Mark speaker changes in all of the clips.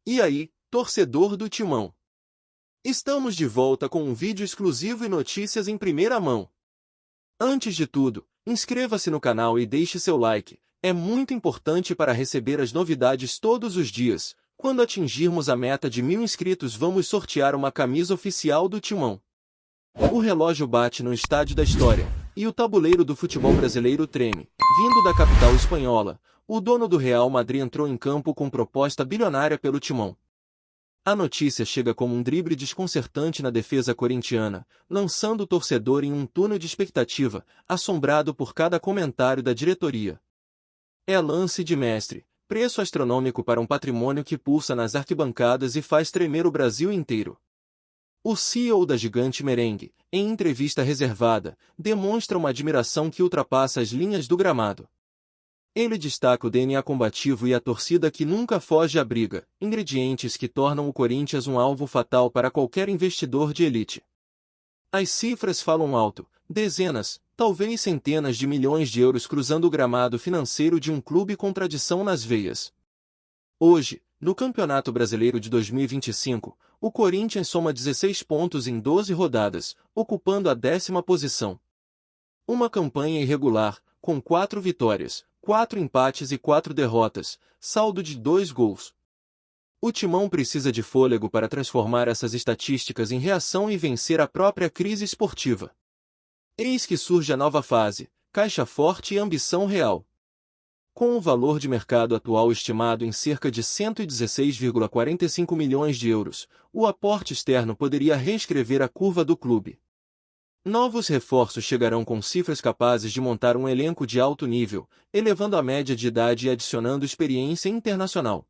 Speaker 1: E aí, torcedor do Timão? Estamos de volta com um vídeo exclusivo e notícias em primeira mão. Antes de tudo, inscreva-se no canal e deixe seu like, é muito importante para receber as novidades todos os dias. Quando atingirmos a meta de 1000 inscritos, vamos sortear uma camisa oficial do Timão. O relógio bate no estádio da história, e o tabuleiro do futebol brasileiro treme. Vindo da capital espanhola, o dono do Real Madrid entrou em campo com proposta bilionária pelo Timão. A notícia chega como um drible desconcertante na defesa corintiana, lançando o torcedor em um túnel de expectativa, assombrado por cada comentário da diretoria. É lance de mestre, preço astronômico para um patrimônio que pulsa nas arquibancadas e faz tremer o Brasil inteiro. O CEO da gigante merengue, em entrevista reservada, demonstra uma admiração que ultrapassa as linhas do gramado. Ele destaca o DNA combativo e a torcida que nunca foge à briga, ingredientes que tornam o Corinthians um alvo fatal para qualquer investidor de elite. As cifras falam alto, dezenas, talvez centenas de milhões de euros cruzando o gramado financeiro de um clube com tradição nas veias. Hoje, no Campeonato Brasileiro de 2025, o Corinthians soma 16 pontos em 12 rodadas, ocupando a 10ª posição. Uma campanha irregular, com 4 vitórias, 4 empates e 4 derrotas, saldo de 2 gols. O Timão precisa de fôlego para transformar essas estatísticas em reação e vencer a própria crise esportiva. Eis que surge a nova fase, caixa forte e ambição real. Com o valor de mercado atual estimado em cerca de 116,45 milhões de euros, o aporte externo poderia reescrever a curva do clube. Novos reforços chegarão com cifras capazes de montar um elenco de alto nível, elevando a média de idade e adicionando experiência internacional.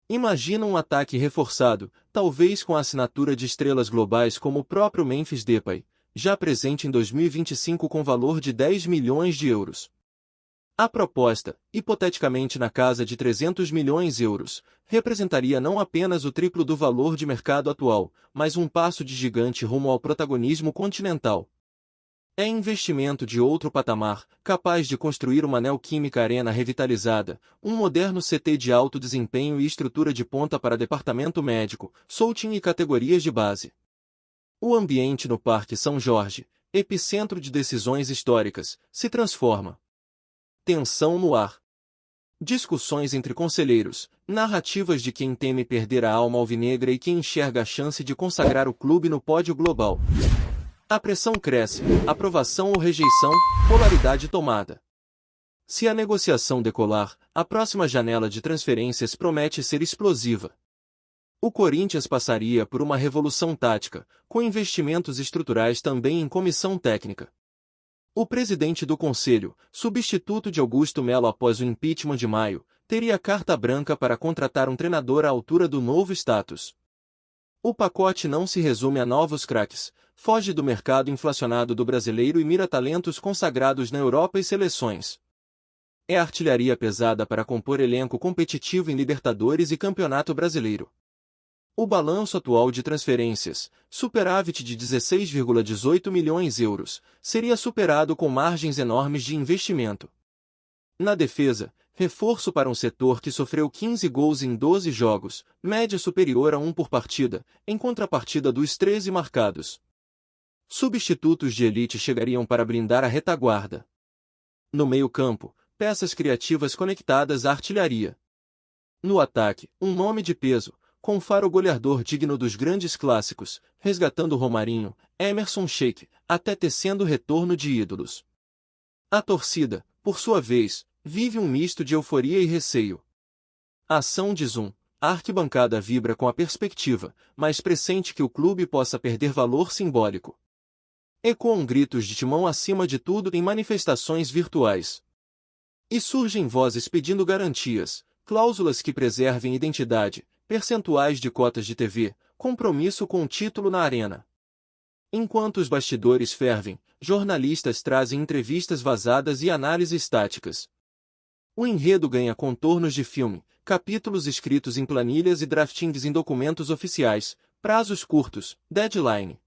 Speaker 1: Imagina um ataque reforçado, talvez com a assinatura de estrelas globais como o próprio Memphis Depay, já presente em 2025 com valor de 10 milhões de euros. A proposta, hipoteticamente na casa de 300 milhões de euros, representaria não apenas o triplo do valor de mercado atual, mas um passo de gigante rumo ao protagonismo continental. É investimento de outro patamar, capaz de construir uma Neoquímica Arena revitalizada, um moderno CT de alto desempenho e estrutura de ponta para departamento médico, coaching e categorias de base. O ambiente no Parque São Jorge, epicentro de decisões históricas, se transforma. Tensão no ar. Discussões entre conselheiros, narrativas de quem teme perder a alma alvinegra e quem enxerga a chance de consagrar o clube no pódio global. A pressão cresce, aprovação ou rejeição, polaridade tomada. Se a negociação decolar, a próxima janela de transferências promete ser explosiva. O Corinthians passaria por uma revolução tática, com investimentos estruturais também em comissão técnica. O presidente do Conselho, substituto de Augusto Melo após o impeachment de maio, teria carta branca para contratar um treinador à altura do novo status. O pacote não se resume a novos craques, foge do mercado inflacionado do brasileiro e mira talentos consagrados na Europa e seleções. É artilharia pesada para compor elenco competitivo em Libertadores e Campeonato Brasileiro. O balanço atual de transferências, superávit de 16,18 milhões de euros, seria superado com margens enormes de investimento. Na defesa, reforço para um setor que sofreu 15 gols em 12 jogos, média superior a 1 por partida, em contrapartida dos 13 marcados. Substitutos de elite chegariam para blindar a retaguarda. No meio-campo, peças criativas conectadas à artilharia. No ataque, um nome de peso, com faro goleador digno dos grandes clássicos, resgatando Romarinho, Emerson Sheik, até tecendo retorno de ídolos. A torcida, por sua vez, vive um misto de euforia e receio. A ação de Zoom, a arquibancada vibra com a perspectiva, mas pressente que o clube possa perder valor simbólico. Ecoam gritos de Timão acima de tudo em manifestações virtuais. E surgem vozes pedindo garantias, cláusulas que preservem identidade, percentuais de cotas de TV, compromisso com o título na arena. Enquanto os bastidores fervem, jornalistas trazem entrevistas vazadas e análises táticas. O enredo ganha contornos de filme, capítulos escritos em planilhas e draftings em documentos oficiais, prazos curtos, deadline.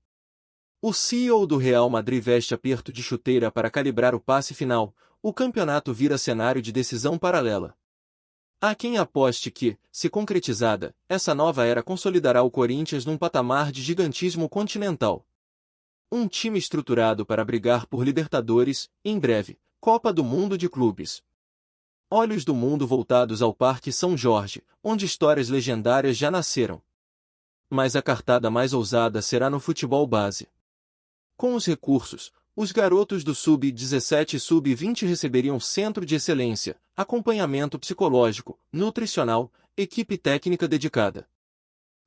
Speaker 1: O CEO do Real Madrid veste aperto de chuteira para calibrar o passe final, o campeonato vira cenário de decisão paralela. Há quem aposte que, se concretizada, essa nova era consolidará o Corinthians num patamar de gigantismo continental. Um time estruturado para brigar por Libertadores, em breve, Copa do Mundo de Clubes. Olhos do mundo voltados ao Parque São Jorge, onde histórias legendárias já nasceram. Mas a cartada mais ousada será no futebol base. Com os recursos, os garotos do Sub-17 e Sub-20 receberiam centro de excelência, acompanhamento psicológico, nutricional, equipe técnica dedicada.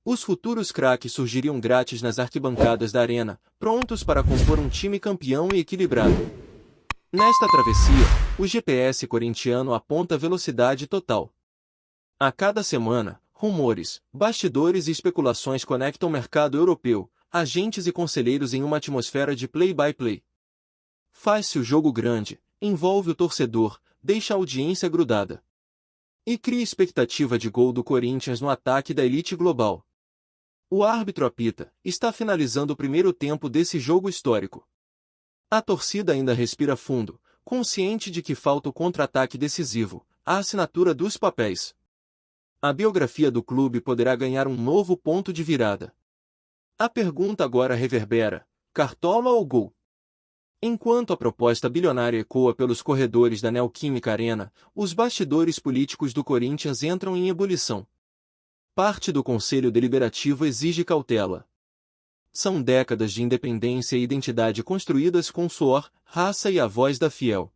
Speaker 1: Os futuros craques surgiriam grátis nas arquibancadas da arena, prontos para compor um time campeão e equilibrado. Nesta travessia, o GPS corintiano aponta velocidade total. A cada semana, rumores, bastidores e especulações conectam o mercado europeu, agentes e conselheiros em uma atmosfera de play-by-play. Faz-se o jogo grande, envolve o torcedor, deixa a audiência grudada. E cria expectativa de gol do Corinthians no ataque da elite global. O árbitro apita, está finalizando o primeiro tempo desse jogo histórico. A torcida ainda respira fundo, consciente de que falta o contra-ataque decisivo, a assinatura dos papéis. A biografia do clube poderá ganhar um novo ponto de virada. A pergunta agora reverbera: cartola ou gol? Enquanto a proposta bilionária ecoa pelos corredores da Neoquímica Arena, os bastidores políticos do Corinthians entram em ebulição. Parte do Conselho Deliberativo exige cautela. São décadas de independência e identidade construídas com suor, raça e a voz da fiel.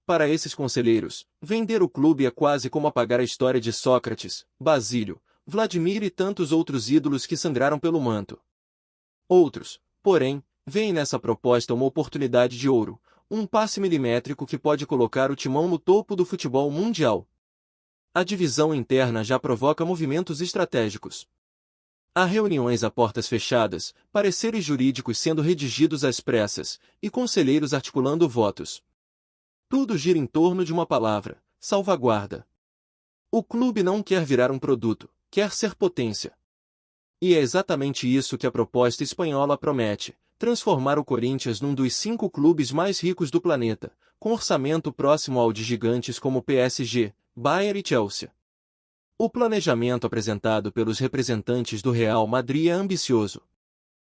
Speaker 1: Para esses conselheiros, vender o clube é quase como apagar a história de Sócrates, Basílio, Vladimir e tantos outros ídolos que sangraram pelo manto. Outros, porém, veem nessa proposta uma oportunidade de ouro, um passe milimétrico que pode colocar o timão no topo do futebol mundial. A divisão interna já provoca movimentos estratégicos. Há reuniões a portas fechadas, pareceres jurídicos sendo redigidos às pressas, e conselheiros articulando votos. Tudo gira em torno de uma palavra: salvaguarda. O clube não quer virar um produto, quer ser potência. E é exatamente isso que a proposta espanhola promete: transformar o Corinthians num dos 5 clubes mais ricos do planeta, com orçamento próximo ao de gigantes como PSG, Bayern e Chelsea. O planejamento apresentado pelos representantes do Real Madrid é ambicioso.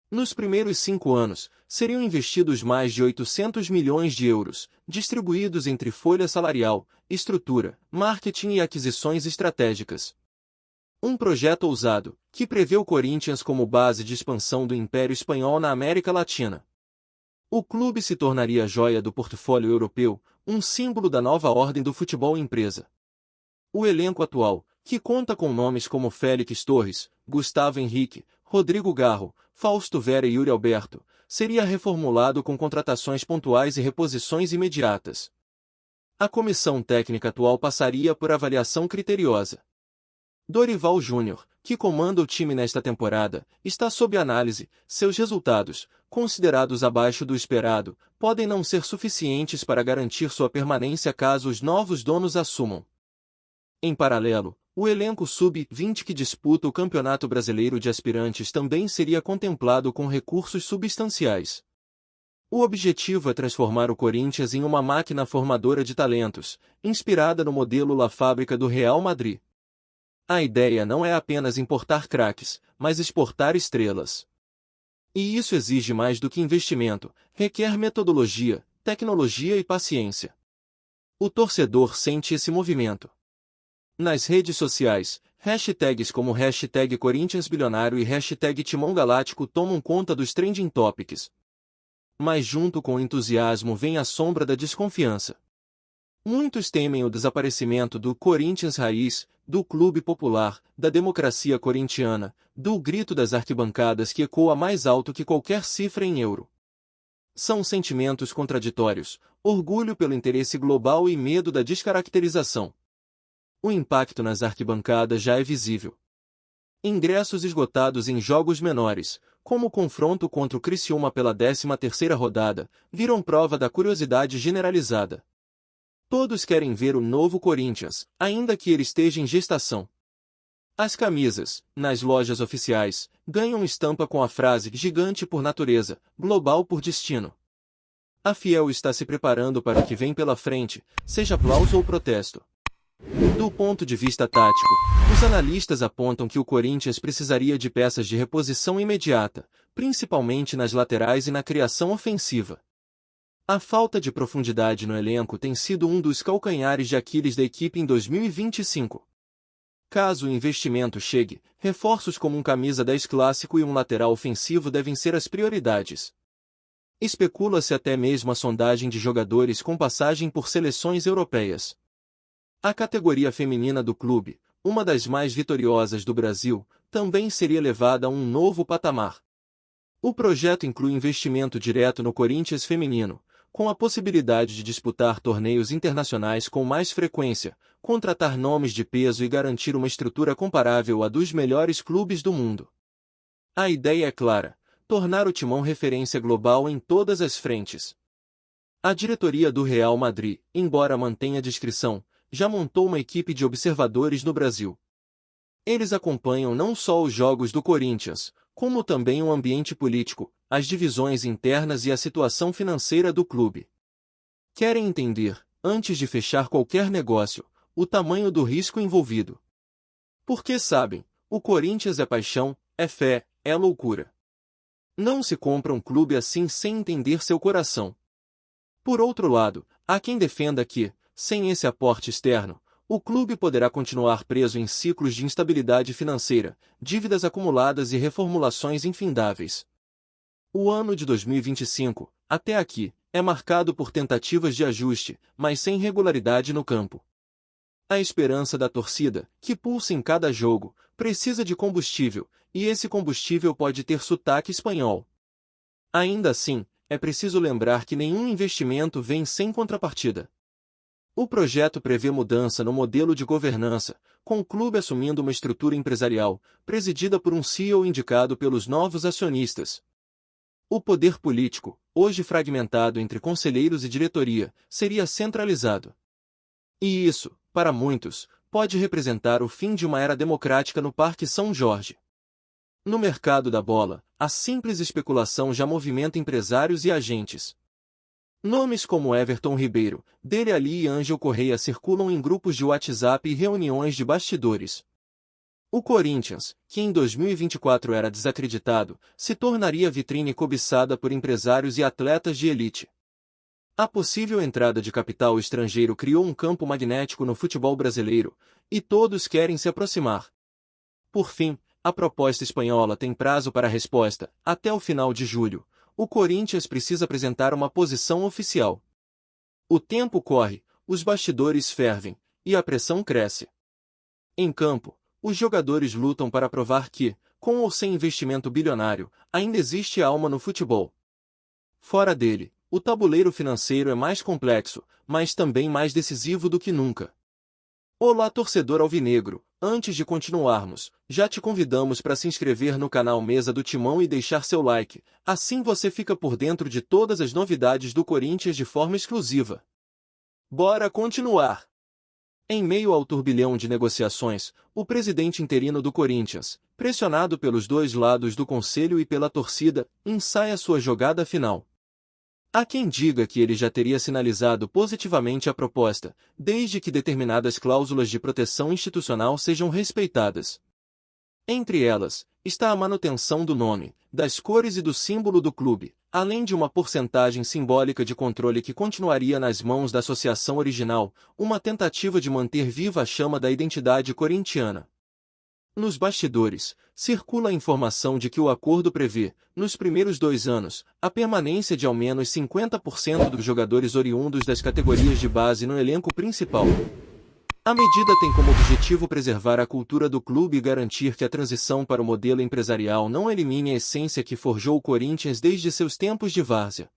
Speaker 1: Nos primeiros 5 anos, seriam investidos mais de 800 milhões de euros, distribuídos entre folha salarial, estrutura, marketing e aquisições estratégicas. Um projeto ousado, que prevê o Corinthians como base de expansão do Império Espanhol na América Latina. O clube se tornaria a joia do portfólio europeu, um símbolo da nova ordem do futebol empresa. O elenco atual, que conta com nomes como Félix Torres, Gustavo Henrique, Rodrigo Garro, Fausto Vera e Yuri Alberto, seria reformulado com contratações pontuais e reposições imediatas. A comissão técnica atual passaria por avaliação criteriosa. Dorival Júnior, que comanda o time nesta temporada, está sob análise. Seus resultados, considerados abaixo do esperado, podem não ser suficientes para garantir sua permanência caso os novos donos assumam. Em paralelo, o elenco sub-20 que disputa o Campeonato Brasileiro de Aspirantes também seria contemplado com recursos substanciais. O objetivo é transformar o Corinthians em uma máquina formadora de talentos, inspirada no modelo La Fábrica do Real Madrid. A ideia não é apenas importar craques, mas exportar estrelas. E isso exige mais do que investimento, requer metodologia, tecnologia e paciência. O torcedor sente esse movimento. Nas redes sociais, hashtags como hashtag Corinthians Bilionário e hashtag Timão Galáctico tomam conta dos trending topics. Mas junto com o entusiasmo vem a sombra da desconfiança. Muitos temem o desaparecimento do Corinthians raiz, do clube popular, da democracia corintiana, do grito das arquibancadas que ecoa mais alto que qualquer cifra em euro. São sentimentos contraditórios, orgulho pelo interesse global e medo da descaracterização. O impacto nas arquibancadas já é visível. Ingressos esgotados em jogos menores, como o confronto contra o Criciúma pela 13ª rodada, viram prova da curiosidade generalizada. Todos querem ver o novo Corinthians, ainda que ele esteja em gestação. As camisas, nas lojas oficiais, ganham estampa com a frase gigante por natureza, global por destino. A fiel está se preparando para o que vem pela frente, seja aplauso ou protesto. Do ponto de vista tático, os analistas apontam que o Corinthians precisaria de peças de reposição imediata, principalmente nas laterais e na criação ofensiva. A falta de profundidade no elenco tem sido um dos calcanhares de Aquiles da equipe em 2025. Caso o investimento chegue, reforços como um camisa 10 clássico e um lateral ofensivo devem ser as prioridades. Especula-se até mesmo a sondagem de jogadores com passagem por seleções europeias. A categoria feminina do clube, uma das mais vitoriosas do Brasil, também seria levada a um novo patamar. O projeto inclui investimento direto no Corinthians feminino, com a possibilidade de disputar torneios internacionais com mais frequência, contratar nomes de peso e garantir uma estrutura comparável à dos melhores clubes do mundo. A ideia é clara: tornar o Timão referência global em todas as frentes. A diretoria do Real Madrid, embora mantenha discrição, já montou uma equipe de observadores no Brasil. Eles acompanham não só os jogos do Corinthians, como também o ambiente político, as divisões internas e a situação financeira do clube. Querem entender, antes de fechar qualquer negócio, o tamanho do risco envolvido. Porque sabem, o Corinthians é paixão, é fé, é loucura. Não se compra um clube assim sem entender seu coração. Por outro lado, há quem defenda que, sem esse aporte externo, o clube poderá continuar preso em ciclos de instabilidade financeira, dívidas acumuladas e reformulações infindáveis. O ano de 2025, até aqui, é marcado por tentativas de ajuste, mas sem regularidade no campo. A esperança da torcida, que pulsa em cada jogo, precisa de combustível, e esse combustível pode ter sotaque espanhol. Ainda assim, é preciso lembrar que nenhum investimento vem sem contrapartida. O projeto prevê mudança no modelo de governança, com o clube assumindo uma estrutura empresarial, presidida por um CEO indicado pelos novos acionistas. O poder político, hoje fragmentado entre conselheiros e diretoria, seria centralizado. E isso, para muitos, pode representar o fim de uma era democrática no Parque São Jorge. No mercado da bola, a simples especulação já movimenta empresários e agentes. Nomes como Everton Ribeiro, Dele Alli e Ângel Correia circulam em grupos de WhatsApp e reuniões de bastidores. O Corinthians, que em 2024 era desacreditado, se tornaria vitrine cobiçada por empresários e atletas de elite. A possível entrada de capital estrangeiro criou um campo magnético no futebol brasileiro, e todos querem se aproximar. Por fim, a proposta espanhola tem prazo para resposta, até o final de julho. O Corinthians precisa apresentar uma posição oficial. O tempo corre, os bastidores fervem, e a pressão cresce. Em campo, os jogadores lutam para provar que, com ou sem investimento bilionário, ainda existe alma no futebol. Fora dele, o tabuleiro financeiro é mais complexo, mas também mais decisivo do que nunca. Olá, torcedor alvinegro! Antes de continuarmos, já te convidamos para se inscrever no canal Mesa do Timão e deixar seu like, assim você fica por dentro de todas as novidades do Corinthians de forma exclusiva. Bora continuar! Em meio ao turbilhão de negociações, o presidente interino do Corinthians, pressionado pelos dois lados do conselho e pela torcida, ensaia sua jogada final. Há quem diga que ele já teria sinalizado positivamente a proposta, desde que determinadas cláusulas de proteção institucional sejam respeitadas. Entre elas, está a manutenção do nome, das cores e do símbolo do clube, além de uma porcentagem simbólica de controle que continuaria nas mãos da associação original, uma tentativa de manter viva a chama da identidade corintiana. Nos bastidores, circula a informação de que o acordo prevê, nos primeiros 2 anos, a permanência de ao menos 50% dos jogadores oriundos das categorias de base no elenco principal. A medida tem como objetivo preservar a cultura do clube e garantir que a transição para o modelo empresarial não elimine a essência que forjou o Corinthians desde seus tempos de várzea.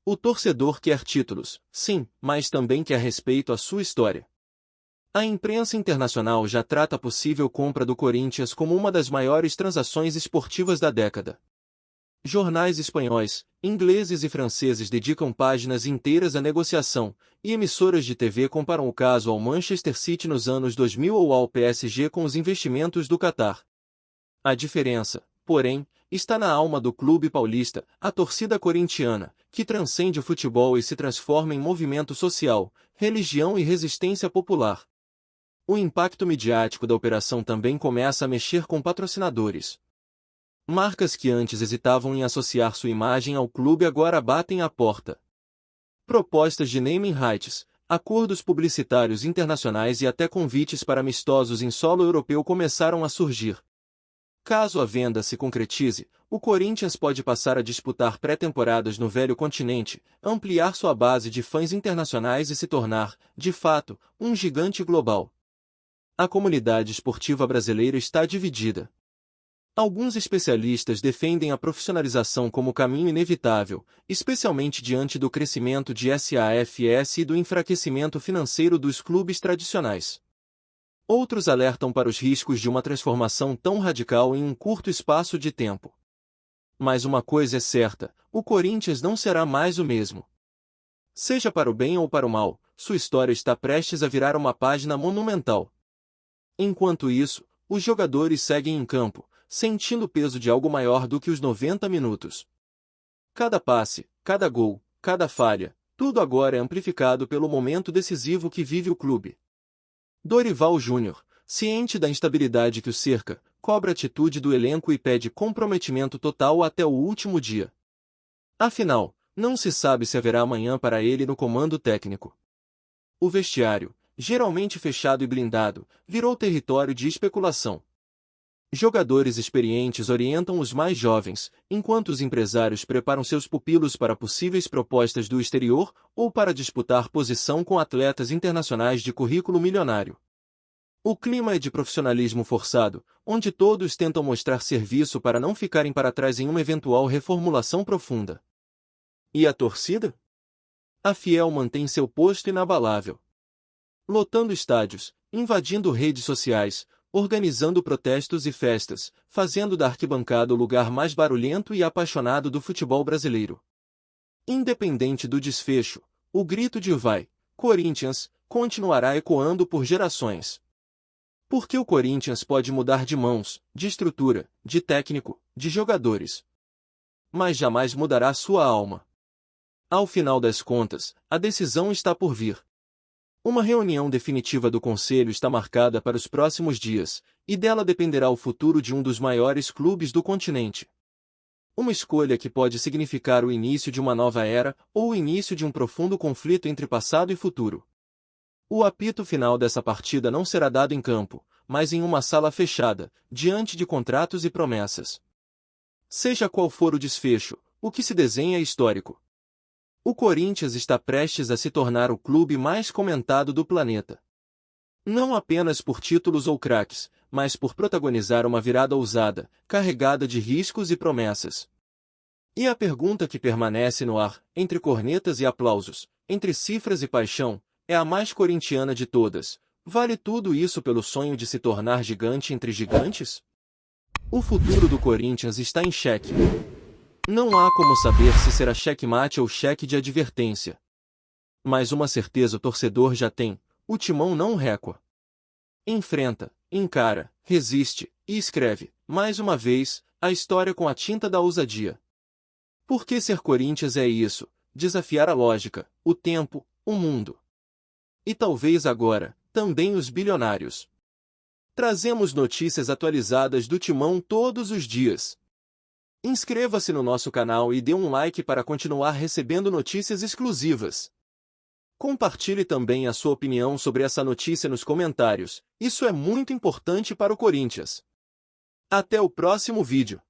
Speaker 1: O torcedor quer títulos, sim, mas também quer respeito à sua história. A imprensa internacional já trata a possível compra do Corinthians como uma das maiores transações esportivas da década. Jornais espanhóis, ingleses e franceses dedicam páginas inteiras à negociação, e emissoras de TV comparam o caso ao Manchester City nos anos 2000 ou ao PSG com os investimentos do Catar. A diferença, porém, está na alma do clube paulista, a torcida corintiana, que transcende o futebol e se transforma em movimento social, religião e resistência popular. O impacto midiático da operação também começa a mexer com patrocinadores. Marcas que antes hesitavam em associar sua imagem ao clube agora batem à porta. Propostas de naming rights, acordos publicitários internacionais e até convites para amistosos em solo europeu começaram a surgir. Caso a venda se concretize, o Corinthians pode passar a disputar pré-temporadas no velho continente, ampliar sua base de fãs internacionais e se tornar, de fato, um gigante global. A comunidade esportiva brasileira está dividida. Alguns especialistas defendem a profissionalização como caminho inevitável, especialmente diante do crescimento de SAFs e do enfraquecimento financeiro dos clubes tradicionais. Outros alertam para os riscos de uma transformação tão radical em um curto espaço de tempo. Mas uma coisa é certa, o Corinthians não será mais o mesmo. Seja para o bem ou para o mal, sua história está prestes a virar uma página monumental. Enquanto isso, os jogadores seguem em campo, sentindo o peso de algo maior do que os 90 minutos. Cada passe, cada gol, cada falha, tudo agora é amplificado pelo momento decisivo que vive o clube. Dorival Júnior, ciente da instabilidade que o cerca, cobra a atitude do elenco e pede comprometimento total até o último dia. Afinal, não se sabe se haverá amanhã para ele no comando técnico. O vestiário, geralmente fechado e blindado, virou território de especulação. Jogadores experientes orientam os mais jovens, enquanto os empresários preparam seus pupilos para possíveis propostas do exterior ou para disputar posição com atletas internacionais de currículo milionário. O clima é de profissionalismo forçado, onde todos tentam mostrar serviço para não ficarem para trás em uma eventual reformulação profunda. E a torcida? A fiel mantém seu posto inabalável. Lotando estádios, invadindo redes sociais, organizando protestos e festas, fazendo da arquibancada o lugar mais barulhento e apaixonado do futebol brasileiro. Independente do desfecho, o grito de "Vai, Corinthians!" continuará ecoando por gerações. Porque o Corinthians pode mudar de mãos, de estrutura, de técnico, de jogadores. Mas jamais mudará sua alma. Ao final das contas, a decisão está por vir. Uma reunião definitiva do Conselho está marcada para os próximos dias, e dela dependerá o futuro de um dos maiores clubes do continente. Uma escolha que pode significar o início de uma nova era ou o início de um profundo conflito entre passado e futuro. O apito final dessa partida não será dado em campo, mas em uma sala fechada, diante de contratos e promessas. Seja qual for o desfecho, o que se desenha é histórico. O Corinthians está prestes a se tornar o clube mais comentado do planeta. Não apenas por títulos ou craques, mas por protagonizar uma virada ousada, carregada de riscos e promessas. E a pergunta que permanece no ar, entre cornetas e aplausos, entre cifras e paixão, é a mais corintiana de todas. Vale tudo isso pelo sonho de se tornar gigante entre gigantes? O futuro do Corinthians está em xeque. Não há como saber se será checkmate ou cheque de advertência. Mas uma certeza o torcedor já tem: o timão não recua. Enfrenta, encara, resiste e escreve, mais uma vez, a história com a tinta da ousadia. Porque ser Corinthians é isso: desafiar a lógica, o tempo, o mundo. E talvez agora, também os bilionários. Trazemos notícias atualizadas do timão todos os dias. Inscreva-se no nosso canal e dê um like para continuar recebendo notícias exclusivas. Compartilhe também a sua opinião sobre essa notícia nos comentários, isso é muito importante para o Corinthians. Até o próximo vídeo.